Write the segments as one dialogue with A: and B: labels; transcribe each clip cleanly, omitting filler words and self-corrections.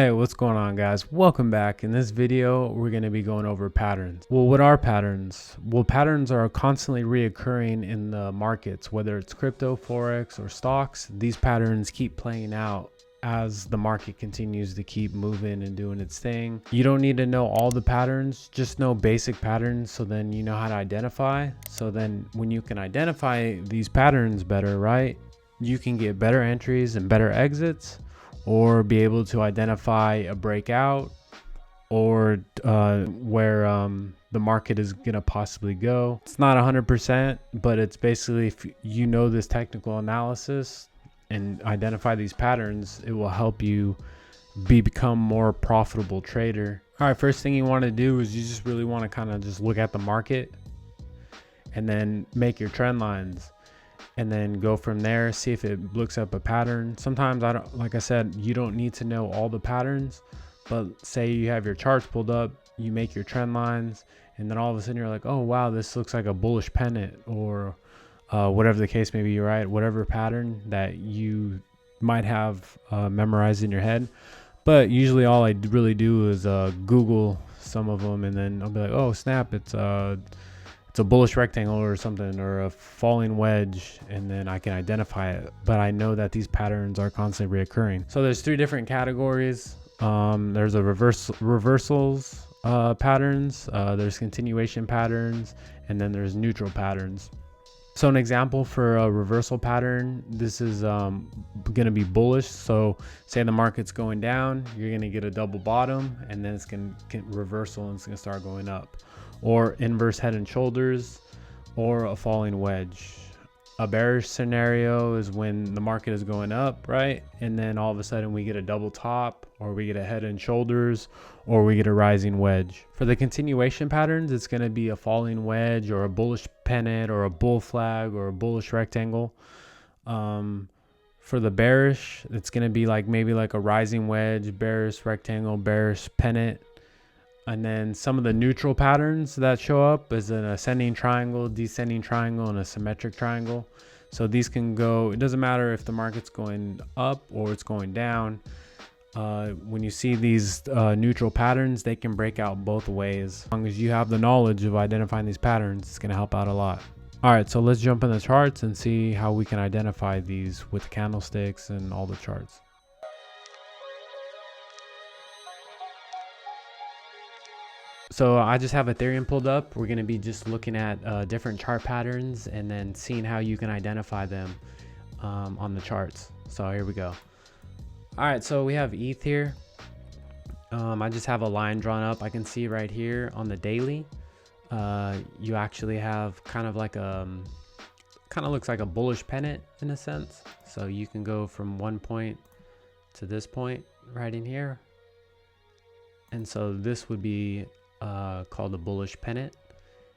A: Hey, what's going on, guys? Welcome back. In this video, we're going to be going over patterns. Well, what are patterns? Well, patterns are constantly reoccurring in the markets, whether it's crypto, forex, or stocks. These patterns keep playing out as the market continues to keep moving and doing its thing. You don't need to know all the patterns, just know basic patterns, so then you know how to identify. So then when you can identify these patterns better, right, you can get better entries and better exits, or be able to identify a breakout or where the market is going to possibly go. It's not 100%, but it's basically, if you know this technical analysis and identify these patterns, it will help you become more profitable trader. All right, first thing you want to do is you just really want to kind of just look at the market and then make your trend lines. And then go from there, see if it looks up a pattern. Sometimes, like I said, you don't need to know all the patterns, but say you have your charts pulled up, you make your trend lines, and then all of a sudden you're like, oh wow, this looks like a bullish pennant, or whatever the case may be, right? Whatever pattern that you might have memorized in your head. But usually all I really do is Google some of them, and then I'll be like, oh snap, it's a bullish rectangle or something, or a falling wedge, and then I can identify it. But I know that these patterns are constantly reoccurring. So there's three different categories. There's a reversals patterns, there's continuation patterns, and then there's neutral patterns. So an example for a reversal pattern, this is going to be bullish. So say the market's going down, you're going to get a double bottom, and then it's going to reversal and it's going to start going up. Or inverse head and shoulders, or a falling wedge. A bearish scenario is when the market is going up, right? And then all of a sudden we get a double top, or we get a head and shoulders, or we get a rising wedge. For the continuation patterns, it's going to be a falling wedge, or a bullish pennant, or a bull flag, or a bullish rectangle. For the bearish, it's going to be like maybe like a rising wedge, bearish rectangle, bearish pennant. And then some of the neutral patterns that show up is an ascending triangle, descending triangle, and a symmetric triangle. So these can go, it doesn't matter if the market's going up or it's going down. When you see these neutral patterns, they can break out both ways. As long as you have the knowledge of identifying these patterns, it's going to help out a lot. All right, so let's jump in the charts and see how we can identify these with candlesticks and all the charts. So I just have Ethereum pulled up. We're going to be just looking at different chart patterns and then seeing how you can identify them on the charts. So here we go. All right, so we have ETH here. I just have a line drawn up. I can see right here on the daily, you actually have kind of like kind of looks like a bullish pennant in a sense. So you can go from one point to this point right in here. And so this would be called a bullish pennant,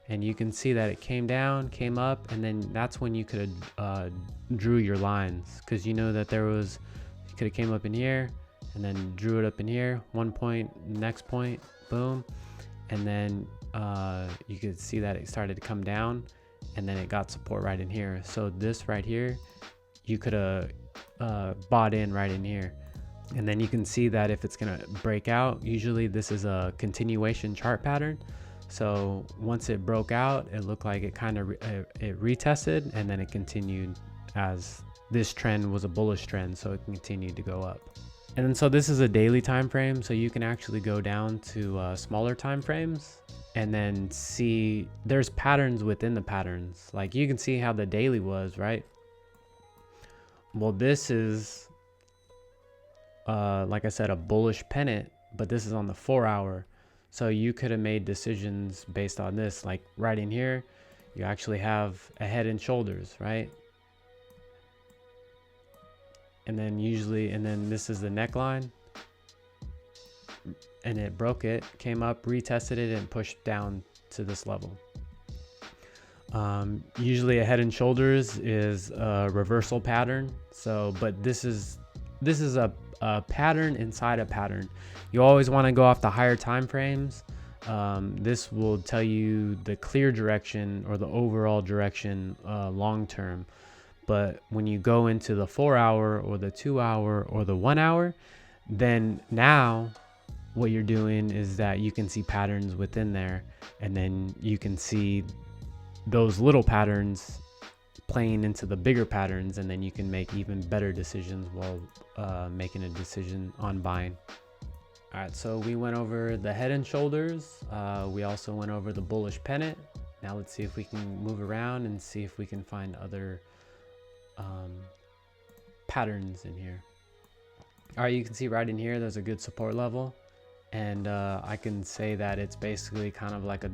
A: and you can see that it came down, came up, and then that's when you could have drew your lines, because you know that you could have came up in here and then drew it up in here, one point, next point, boom, and then you could see that it started to come down, and then it got support right in here. So this right here, you could have bought in right in here. And then you can see that if it's going to break out, usually this is a continuation chart pattern. So once it broke out, it looked like it kind of it retested, and then it continued as this trend was a bullish trend, so it continued to go up. And then so this is a daily time frame, so you can actually go down to smaller time frames and then see there's patterns within the patterns. Like you can see how the daily was, right? Well, this is like I said, a bullish pennant, but this is on the 4 hour. So you could have made decisions based on this. Like right in here, you actually have a head and shoulders, right? And then this is the neckline, and it broke it, came up, retested it, and pushed down to this level. Usually a head and shoulders is a reversal pattern. So, but this is a pattern inside a pattern. You always want to go off the higher time frames. This will tell you the clear direction or the overall direction long term. But when you go into the 4 hour or the 2 hour or the 1 hour, Then now what you're doing is that you can see patterns within there, and then you can see those little patterns playing into the bigger patterns, and then you can make even better decisions while making a decision on buying. All right, so we went over the head and shoulders. We also went over the bullish pennant. Now let's see if we can move around and see if we can find other patterns in here. All right, you can see right in here there's a good support level, and I can say that it's basically kind of like a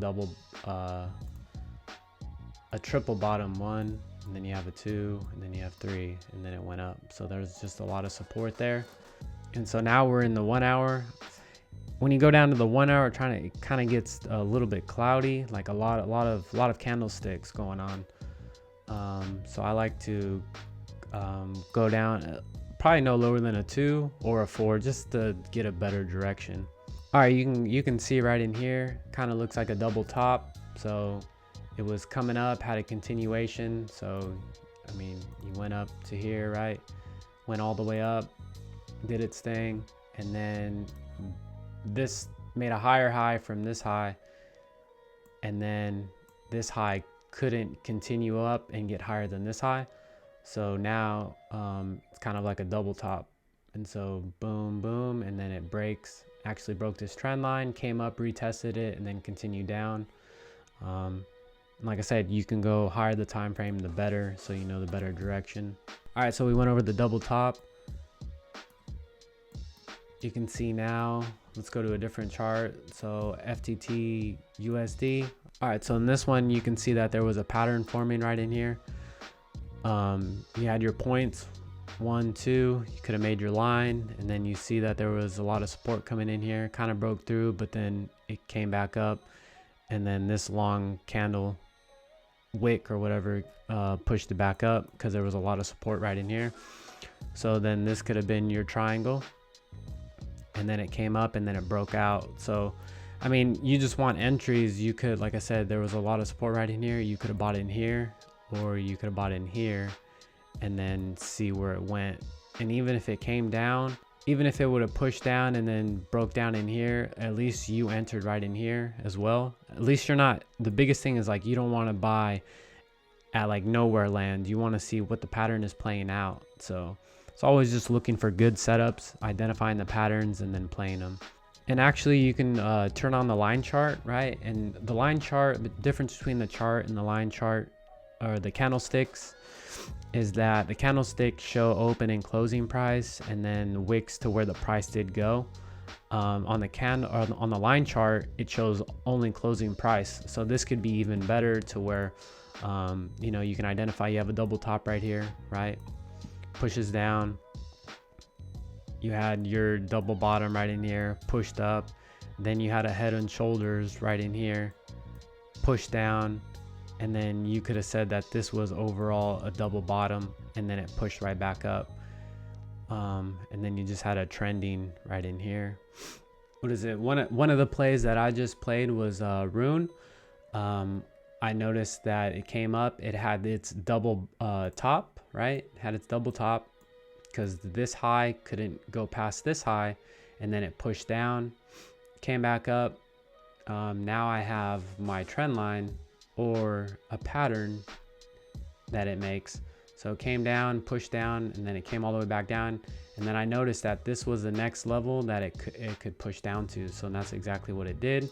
A: triple bottom one, and then you have a 2, and then you have 3, and then it went up. So there's just a lot of support there. And so now we're in the 1 hour. When you go down to the 1 hour, it kind of gets a little bit cloudy, like a lot of candlesticks going on. So I like to go down probably no lower than a 2 or a 4, just to get a better direction. All right, you can see right in here, kind of looks like a double top. So it was coming up, had a continuation. So I mean, you went up to here, right? Went all the way up, did its thing, and then this made a higher high from this high, and then this high couldn't continue up and get higher than this high. So now it's kind of like a double top, and so boom, boom, and then it breaks, actually broke this trend line, came up, retested it, and then continued down. Like I said, you can go higher the time frame, the better, so you know the better direction. All right, so we went over the double top. You can see now, let's go to a different chart. So FTT USD. All right, so in this one, you can see that there was a pattern forming right in here. You had your points, 1, 2, you could have made your line, and then you see that there was a lot of support coming in here, kind of broke through, but then it came back up, and then this long candle wick or whatever pushed it back up because there was a lot of support right in here. So then this could have been your triangle, and then it came up and then it broke out. So I mean, you just want entries. You could, like I said, there was a lot of support right in here. You could have bought in here, or you could have bought in here and then see where it went. And even if it came down, even if it would have pushed down and then broke down in here, at least you entered right in here as well. At least you're not, the biggest thing is like, you don't want to buy at like nowhere land. You want to see what the pattern is playing out. So it's always just looking for good setups, identifying the patterns, and then playing them. And actually you can turn on the line chart, right? And the line chart, the difference between the chart and the line chart, or the candlesticks, is that the candlesticks show open and closing price, and then wicks to where the price did go. On the line chart, it shows only closing price. So this could be even better to where you know, you can identify you have a double top right here, right? Pushes down, you had your double bottom right in here, pushed up, then you had a head and shoulders right in here, pushed down, and then you could have said that this was overall a double bottom, and then it pushed right back up. And then you just had a trending right in here. What is it? One of the plays that I just played was Rune. I noticed that it came up, it had its double top, right? It had its double top because this high couldn't go past this high, and then it pushed down, came back up. Now I have my trend line, or a pattern that it makes. So it came down, pushed down, and then it came all the way back down. And then I noticed that this was the next level that it could push down to. So that's exactly what it did.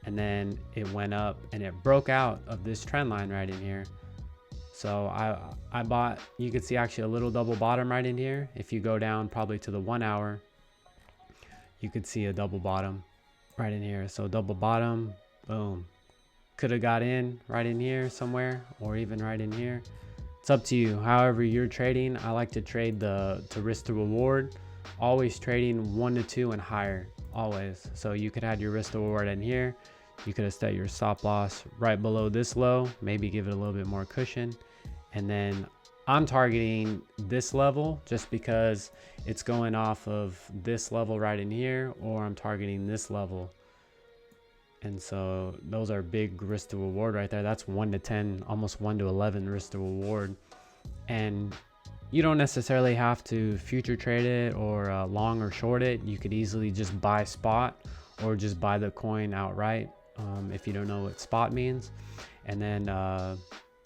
A: And then it went up and it broke out of this trend line right in here. So I bought, you could see actually a little double bottom right in here. If you go down probably to the 1 hour, you could see a double bottom right in here. So double bottom, boom. Could have got in right in here somewhere, or even right in here. It's up to you. However you're trading, I like to trade to risk to reward. Always trading 1 to 2 and higher, always. So you could have your risk to reward in here. You could have set your stop loss right below this low, maybe give it a little bit more cushion. And then I'm targeting this level just because it's going off of this level right in here, or I'm targeting this level. And so those are big risk to reward right there. That's 1 to 10, almost 1 to 11 risk to reward. And you don't necessarily have to future trade it or long or short it. You could easily just buy spot or just buy the coin outright if you don't know what spot means. And then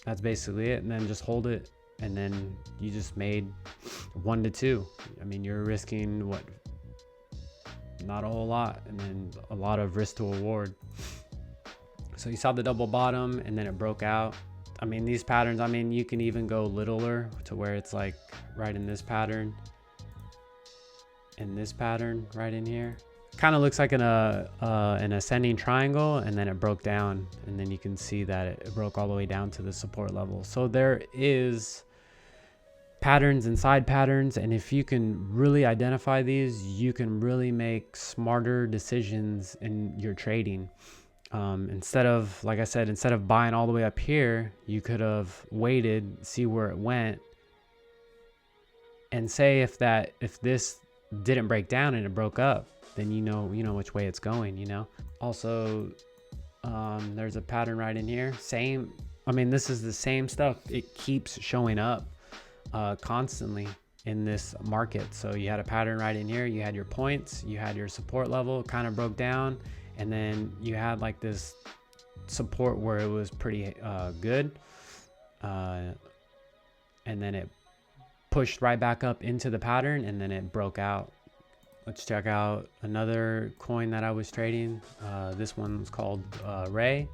A: that's basically it. And then just hold it. And then you just made 1 to 2. I mean, you're risking what? Not a whole lot, and then a lot of risk to reward. So you saw the double bottom and then it broke out. I mean, these patterns, I mean, you can even go littler to where it's like right in this pattern, right in here. Kind of looks like an ascending triangle, and then it broke down, and then you can see that it broke all the way down to the support level. So there is patterns inside patterns, and if you can really identify these, you can really make smarter decisions in your trading. Instead of, like I said, instead of buying all the way up here, you could have waited, see where it went, and say if this didn't break down and it broke up, then you know which way it's going, you know. Also, there's a pattern right in here. Same, I mean, this is the same stuff. It keeps showing up constantly in this market. So you had a pattern right in here. You had your points, you had your support level, kind of broke down, and then you had like this support where it was pretty good, and then it pushed right back up into the pattern, and then it broke out. Let's check out another coin that I was trading. This one's called Ray.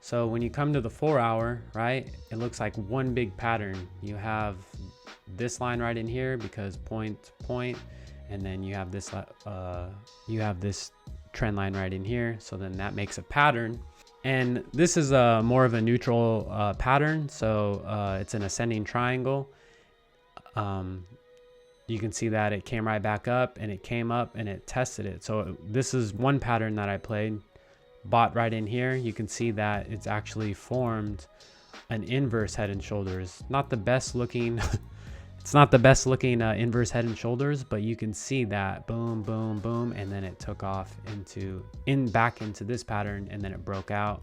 A: So when you come to the 4 hour, right, it looks like one big pattern. You have this line right in here because point, and then you have this trend line right in here. So then that makes a pattern. And this is more of a neutral pattern. So it's an ascending triangle. You can see that it came right back up, and it came up and it tested it. So this is one pattern that I played. Bought right in here. You can see that it's actually formed an inverse head and shoulders. Not the best looking it's not the best looking inverse head and shoulders, but you can see that boom, boom, boom, and then it took off back into this pattern, and then it broke out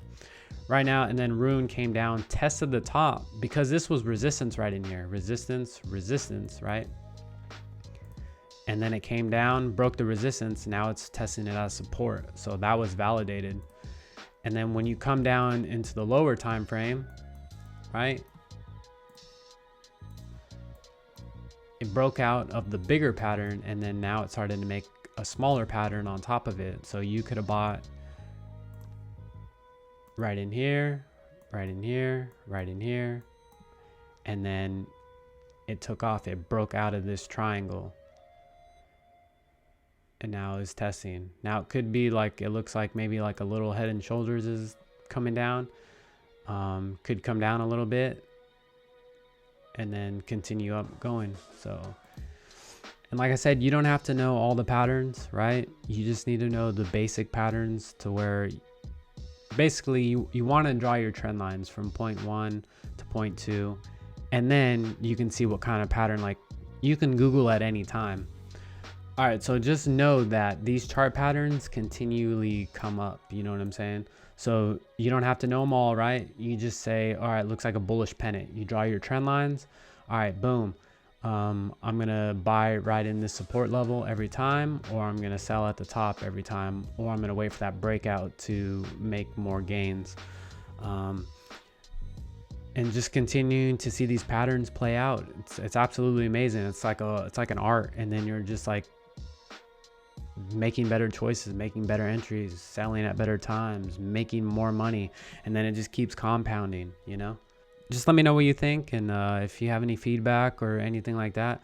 A: right now. And then Rune came down, tested the top, because this was resistance right in here. Resistance, right? And then it came down, broke the resistance. Now it's testing it as support. So that was validated. And then when you come down into the lower time frame, right, it broke out of the bigger pattern, and then now it started to make a smaller pattern on top of it. So you could have bought right in here, right in here, right in here, and then it took off. It broke out of this triangle, and now it's testing. Now it could be like, it looks like maybe like a little head and shoulders is coming down. Could come down a little bit and then continue up going. So, and like I said, you don't have to know all the patterns, right? You just need to know the basic patterns to where basically you want to draw your trend lines from point 1 to point 2, and then you can see what kind of pattern, like you can Google at any time. All right, so just know that these chart patterns continually come up, you know what I'm saying? So you don't have to know them all, right? You just say, all right, looks like a bullish pennant. You draw your trend lines. All right, boom. I'm gonna buy right in this support level every time, or I'm gonna sell at the top every time, or I'm gonna wait for that breakout to make more gains. And just continuing to see these patterns play out. It's absolutely amazing. It's like an art, and then you're just like making better choices, making better entries, selling at better times, making more money, and then it just keeps compounding, you know? Just let me know what you think, and if you have any feedback or anything like that.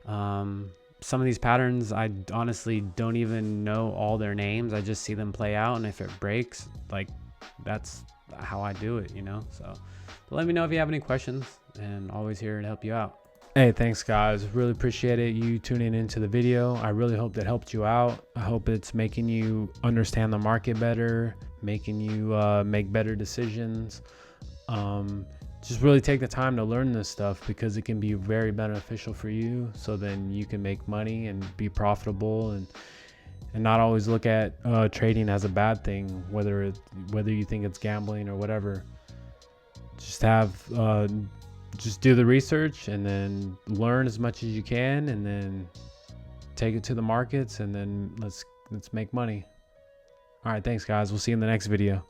A: Some of these patterns, I honestly don't even know all their names. I just see them play out, and if it breaks, like, that's how I do it, you know? So let me know if you have any questions, and always here to help you out. Hey, thanks guys. Really appreciate it, you tuning into the video. I really hope that helped you out. I hope it's making you understand the market better, making you make better decisions. Just really take the time to learn this stuff, because it can be very beneficial for you, so then you can make money and be profitable, and not always look at trading as a bad thing, whether you think it's gambling or whatever. Just have just do the research and then learn as much as you can, and then take it to the markets, and then let's make money. All right, thanks guys. We'll see you in the next video.